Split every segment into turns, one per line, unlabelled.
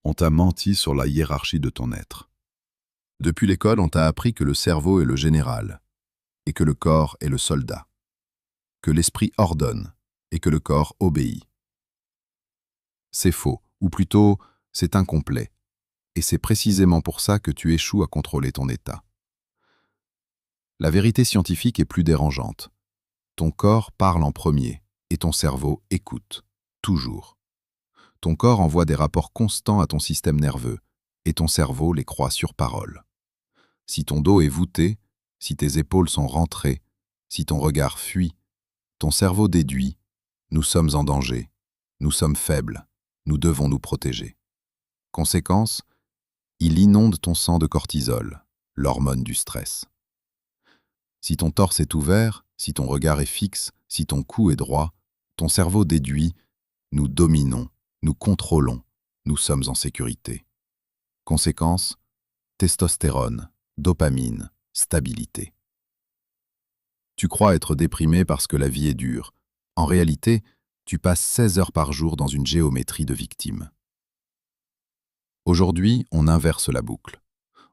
On t'a menti sur la hiérarchie de ton être. Depuis l'école, on t'a appris que le cerveau est le général et que le corps est le soldat, que l'esprit ordonne et que le corps obéit. C'est faux, ou plutôt, c'est incomplet, et c'est précisément pour ça que tu échoues à contrôler ton état. La vérité scientifique est plus dérangeante. Ton corps parle en premier, et ton cerveau écoute, toujours. Ton corps envoie des rapports constants à ton système nerveux, et ton cerveau les croit sur parole. Si ton dos est voûté, si tes épaules sont rentrées, si ton regard fuit, ton cerveau déduit « nous sommes en danger, nous sommes faibles, nous devons nous protéger ». Conséquence, il inonde ton sang de cortisol, l'hormone du stress. Si ton torse est ouvert, si ton regard est fixe, si ton cou est droit, ton cerveau déduit « nous dominons, nous contrôlons, nous sommes en sécurité ». Conséquence, testostérone, dopamine, stabilité. Tu crois être déprimé parce que la vie est dure. En réalité, tu passes 16 heures par jour dans une géométrie de victimes. Aujourd'hui, on inverse la boucle.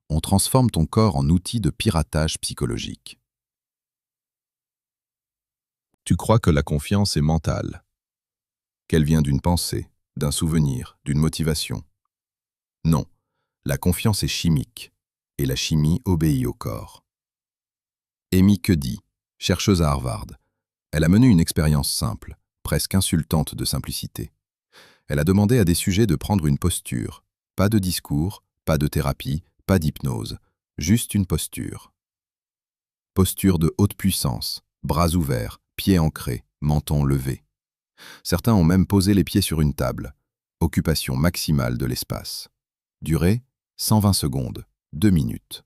On transforme ton corps en outil de piratage psychologique. Tu crois que la confiance est mentale, qu'elle vient d'une pensée, d'un souvenir, d'une motivation. Non, la confiance est chimique, et la chimie obéit au corps. Amy Cuddy, chercheuse à Harvard, elle a mené une expérience simple, presque insultante de simplicité. Elle a demandé à des sujets de prendre une posture, pas de discours, pas de thérapie, pas d'hypnose, juste une posture. Posture de haute puissance, bras ouverts, pieds ancrés, menton levé. Certains ont même posé les pieds sur une table, occupation maximale de l'espace. Durée, 120 secondes, 2 minutes.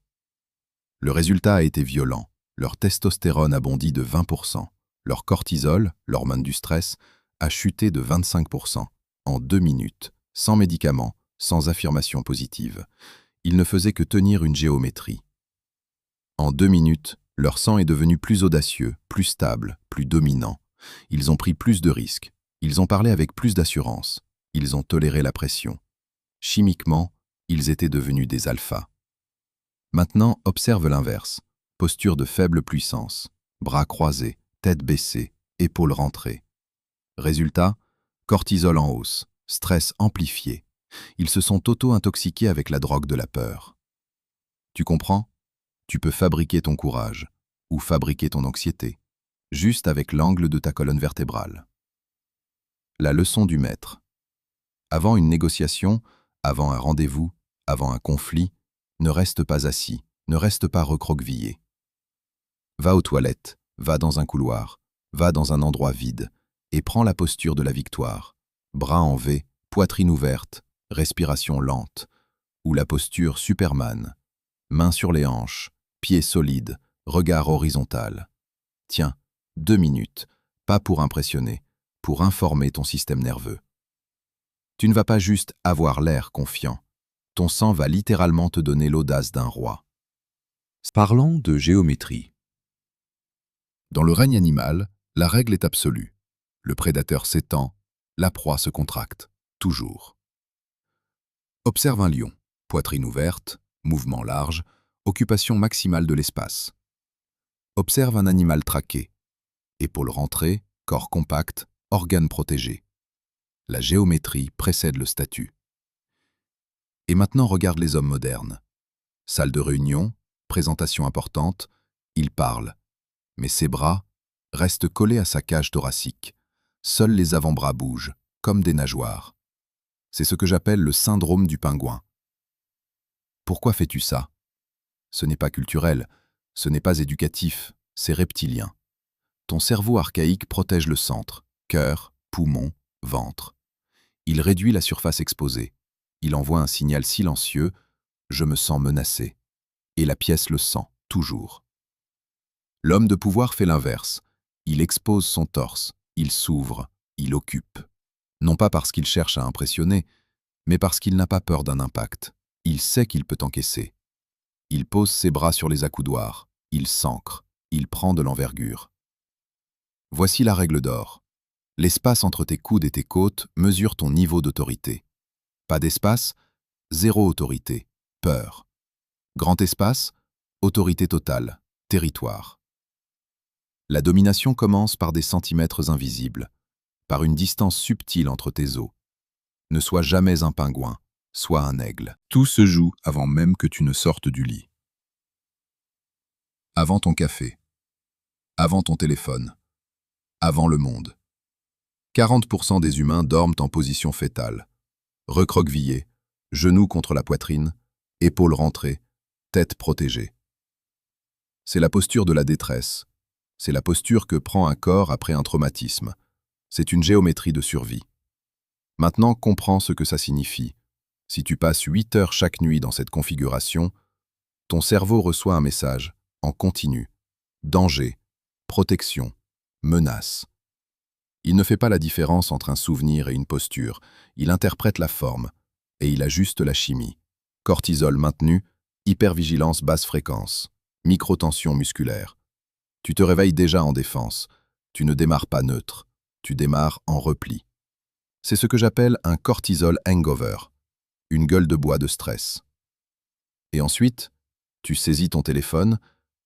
Le résultat a été violent. Leur testostérone a bondi de 20%. Leur cortisol, l'hormone du stress, a chuté de 25% en 2 minutes, sans médicaments, sans affirmation positive. Ils ne faisaient que tenir une géométrie. En 2 minutes, leur sang est devenu plus audacieux, plus stable, plus dominant. Ils ont pris plus de risques. Ils ont parlé avec plus d'assurance. Ils ont toléré la pression. Chimiquement, ils étaient devenus des alphas. Maintenant, observe l'inverse. Posture de faible puissance, bras croisés, tête baissée, épaules rentrées. Résultat, cortisol en hausse, stress amplifié. Ils se sont auto-intoxiqués avec la drogue de la peur. Tu comprends? Tu peux fabriquer ton courage, ou fabriquer ton anxiété, juste avec l'angle de ta colonne vertébrale. La leçon du maître. Avant une négociation, avant un rendez-vous, avant un conflit, ne reste pas assis, ne reste pas recroquevillé. Va aux toilettes, va dans un couloir, va dans un endroit vide et prends la posture de la victoire. Bras en V, poitrine ouverte, respiration lente. Ou la posture Superman. Mains sur les hanches, pieds solides, regard horizontal. Tiens, 2 minutes, pas pour impressionner, pour informer ton système nerveux. Tu ne vas pas juste avoir l'air confiant. Ton sang va littéralement te donner l'audace d'un roi. Parlons de géométrie. Dans le règne animal, la règle est absolue. Le prédateur s'étend, la proie se contracte, toujours. Observe un lion, poitrine ouverte, mouvement large, occupation maximale de l'espace. Observe un animal traqué, épaules rentrées, corps compact, organes protégés. La géométrie précède le statut. Et maintenant regarde les hommes modernes. Salle de réunion, présentation importante, il parle. Mais ses bras restent collés à sa cage thoracique. Seuls les avant-bras bougent, comme des nageoires. C'est ce que j'appelle le syndrome du pingouin. Pourquoi fais-tu ça? Ce n'est pas culturel, ce n'est pas éducatif, c'est reptilien. Ton cerveau archaïque protège le centre, cœur, poumon, ventre. Il réduit la surface exposée. Il envoie un signal silencieux « je me sens menacé ». Et la pièce le sent, toujours. L'homme de pouvoir fait l'inverse. Il expose son torse, il s'ouvre, il occupe. Non pas parce qu'il cherche à impressionner, mais parce qu'il n'a pas peur d'un impact. Il sait qu'il peut encaisser. Il pose ses bras sur les accoudoirs, il s'ancre, il prend de l'envergure. Voici la règle d'or. L'espace entre tes coudes et tes côtes mesure ton niveau d'autorité. Pas d'espace, zéro autorité, peur. Grand espace, autorité totale, territoire. La domination commence par des centimètres invisibles, par une distance subtile entre tes os. Ne sois jamais un pingouin, sois un aigle. Tout se joue avant même que tu ne sortes du lit. Avant ton café, avant ton téléphone, avant le monde. 40% des humains dorment en position fétale, recroquevillés, genoux contre la poitrine, épaules rentrées, tête protégée. C'est la posture de la détresse. C'est la posture que prend un corps après un traumatisme. C'est une géométrie de survie. Maintenant, comprends ce que ça signifie. Si tu passes 8 heures chaque nuit dans cette configuration, ton cerveau reçoit un message, en continu. Danger, protection, menace. Il ne fait pas la différence entre un souvenir et une posture. Il interprète la forme et il ajuste la chimie. Cortisol maintenu, hypervigilance basse fréquence, microtension musculaire. Tu te réveilles déjà en défense. Tu ne démarres pas neutre. Tu démarres en repli. C'est ce que j'appelle un cortisol hangover, une gueule de bois de stress. Et ensuite, tu saisis ton téléphone,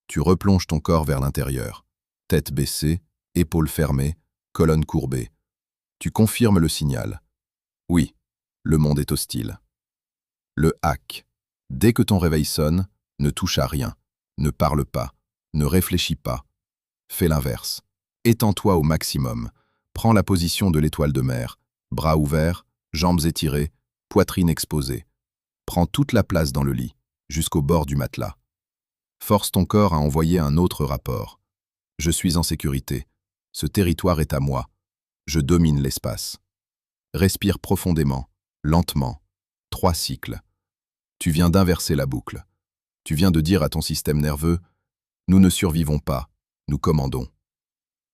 tu replonges ton corps vers l'intérieur. Tête baissée, épaules fermées, colonne courbée. Tu confirmes le signal. Oui, le monde est hostile. Le hack. Dès que ton réveil sonne, ne touche à rien, ne parle pas, ne réfléchis pas. Fais l'inverse. Étends-toi au maximum. Prends la position de l'étoile de mer, bras ouverts, jambes étirées, poitrine exposée. Prends toute la place dans le lit, jusqu'au bord du matelas. Force ton corps à envoyer un autre rapport. Je suis en sécurité. Ce territoire est à moi. Je domine l'espace. Respire profondément, lentement. 3 cycles. Tu viens d'inverser la boucle. Tu viens de dire à ton système nerveux « Nous ne survivons pas, nous commandons ».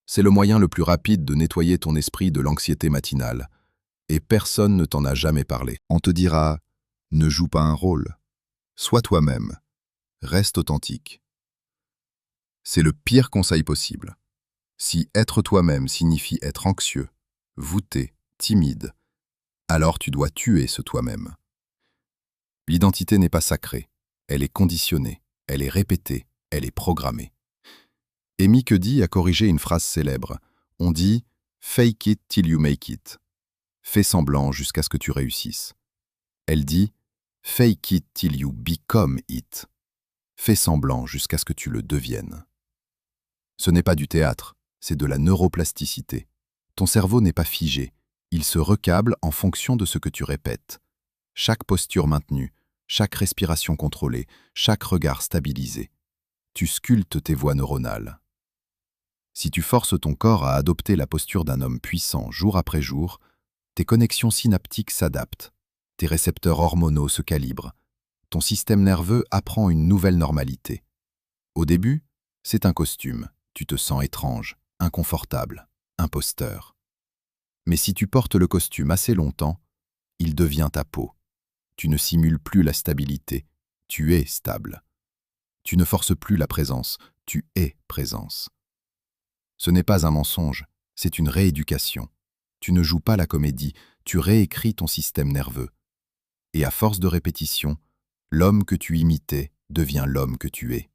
C'est le moyen le plus rapide de nettoyer ton esprit de l'anxiété matinale. Et personne ne t'en a jamais parlé. On te dira « Ne joue pas un rôle. Sois toi-même. Reste authentique ». C'est le pire conseil possible. Si être toi-même signifie être anxieux, voûté, timide, alors tu dois tuer ce toi-même. L'identité n'est pas sacrée, elle est conditionnée, elle est répétée, elle est programmée. Amy Cuddy a corrigé une phrase célèbre. On dit « fake it till you make it ». Fais semblant jusqu'à ce que tu réussisses. Elle dit « fake it till you become it ». Fais semblant jusqu'à ce que tu le deviennes. Ce n'est pas du théâtre, c'est de la neuroplasticité. Ton cerveau n'est pas figé, il se recable en fonction de ce que tu répètes. Chaque posture maintenue, chaque respiration contrôlée, chaque regard stabilisé. Tu sculptes tes voies neuronales. Si tu forces ton corps à adopter la posture d'un homme puissant jour après jour, tes connexions synaptiques s'adaptent, tes récepteurs hormonaux se calibrent, ton système nerveux apprend une nouvelle normalité. Au début, c'est un costume, tu te sens étrange, inconfortable, imposteur. Mais si tu portes le costume assez longtemps, il devient ta peau. Tu ne simules plus la stabilité, tu es stable. Tu ne forces plus la présence, tu es présence. Ce n'est pas un mensonge, c'est une rééducation. Tu ne joues pas la comédie, tu réécris ton système nerveux. Et à force de répétition, l'homme que tu imitais devient l'homme que tu es.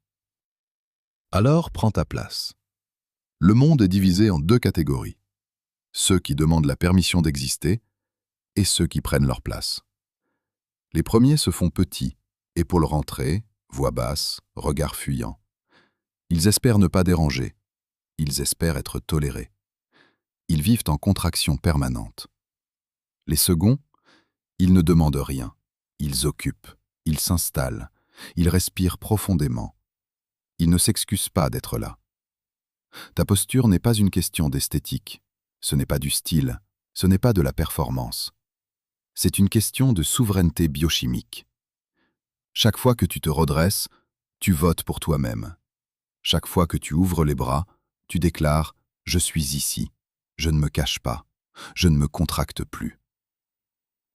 Alors prends ta place. Le monde est divisé en 2 catégories. Ceux qui demandent la permission d'exister et ceux qui prennent leur place. Les premiers se font petits, épaules rentrées, voix basse, regard fuyant. Ils espèrent ne pas déranger. Ils espèrent être tolérés. Ils vivent en contraction permanente. Les seconds, ils ne demandent rien. Ils occupent, ils s'installent, ils respirent profondément. Ils ne s'excusent pas d'être là. Ta posture n'est pas une question d'esthétique. Ce n'est pas du style, ce n'est pas de la performance. C'est une question de souveraineté biochimique. Chaque fois que tu te redresses, tu votes pour toi-même. Chaque fois que tu ouvres les bras, tu déclares « Je suis ici, je ne me cache pas, je ne me contracte plus ».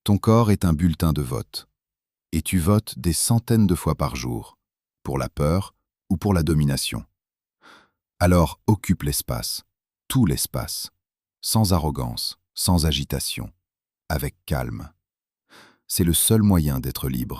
Ton corps est un bulletin de vote, et tu votes des centaines de fois par jour, pour la peur ou pour la domination. Alors occupe l'espace, tout l'espace, sans arrogance, sans agitation, avec calme. c'est le seul moyen d'être libre.